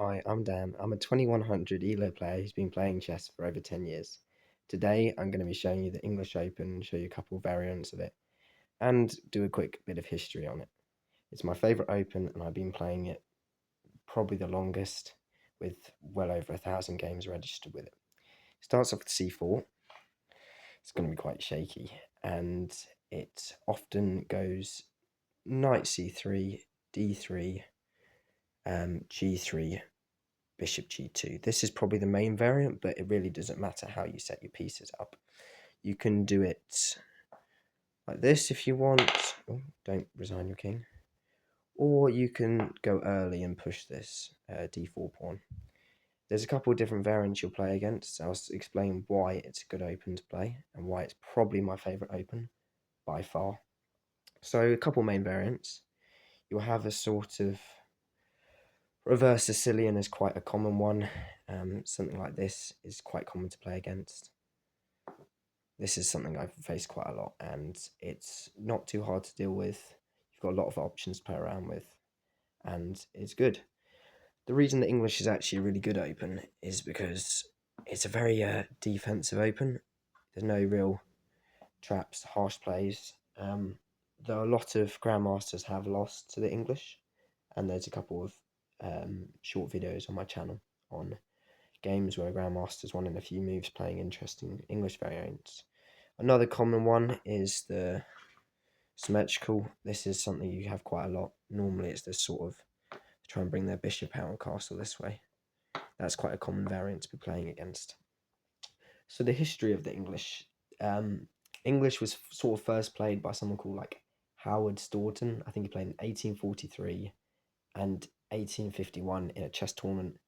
Hi, I'm Dan. I'm a 2100 ELO player who's been playing chess for over 10 years. Today, I'm going to be showing you the English Open, show you a couple of variants of it, and do a quick bit of history on it. It's my favourite Open, and I've been playing it probably the longest, with well over 1,000 games registered with it. Starts off with c4. It's going to be quite shaky, and it often goes knight c3, d3, g3, bishop g2. This is probably the main variant, but it really doesn't matter how you set your pieces up. You can do it like this if you want. Oh, don't resign your king. Or you can go early and push this d4 pawn. There's a couple of different variants you'll play against. I'll explain why it's a good open to play and why it's probably my favourite open by far. So a couple main variants. You'll have a sort of reverse Sicilian is quite a common one. Something like this is quite common to play against. This is something I've faced quite a lot, and it's not too hard to deal with. You've got a lot of options to play around with, and it's good. The reason that English is actually a really good open is because it's a very defensive open. There's no real traps, harsh plays. Though a lot of grandmasters have lost to the English, and there's a couple of short videos on my channel on games where grandmasters won in a few moves playing interesting English variants. Another common one is the symmetrical. This is something you have quite a lot. Normally it's this sort of try and bring their bishop out and castle this way. That's quite a common variant to be playing against. So the history of the English. English was sort of first played by someone called like Howard Staunton. I think he played in 1843 and 1851 in a chess tournament,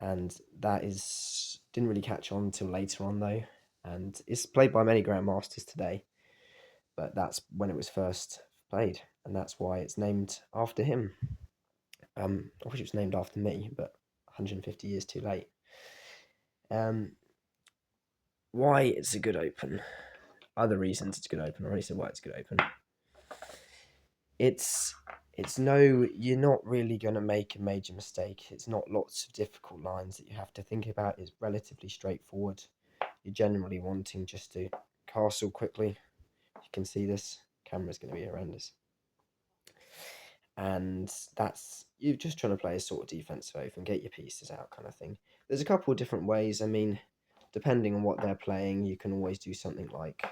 and that is didn't really catch on until later on though, and it's played by many grandmasters today, but that's when it was first played, and that's why it's named after him. I wish it was named after me, but 150 years too late. Why it's a good open? Other reasons it's a good open. I already said why it's a good open. It's no, you're not really going to make a major mistake. It's not lots of difficult lines that you have to think about. It's relatively straightforward. You're generally wanting just to castle quickly. You can see this camera's going to be horrendous, and that's you're just trying to play a sort of defensive open, get your pieces out kind of thing. There's a couple of different ways. I mean, depending on what they're playing, you can always do something like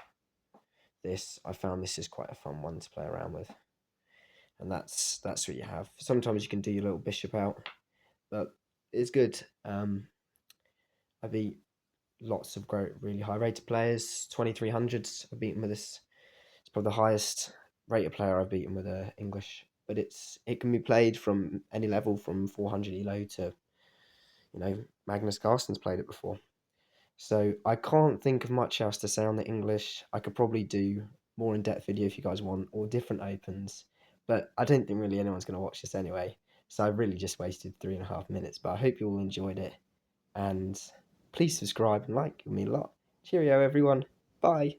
this. I found this is quite a fun one to play around with, and that's what you have. Sometimes you can do your little bishop out, but it's good. I beat lots of great, really high rated players. 2300s I've beaten with this. It's probably the highest rated player I've beaten with English. But it can be played from any level, from 400 elo to, Magnus Carlsen's played it before. So I can't think of much else to say on the English. I could probably do more in-depth video if you guys want, or different opens, but I don't think really anyone's going to watch this anyway. So I really just wasted 3.5 minutes, but I hope you all enjoyed it, and please subscribe and like, it would mean a lot. Cheerio everyone, bye.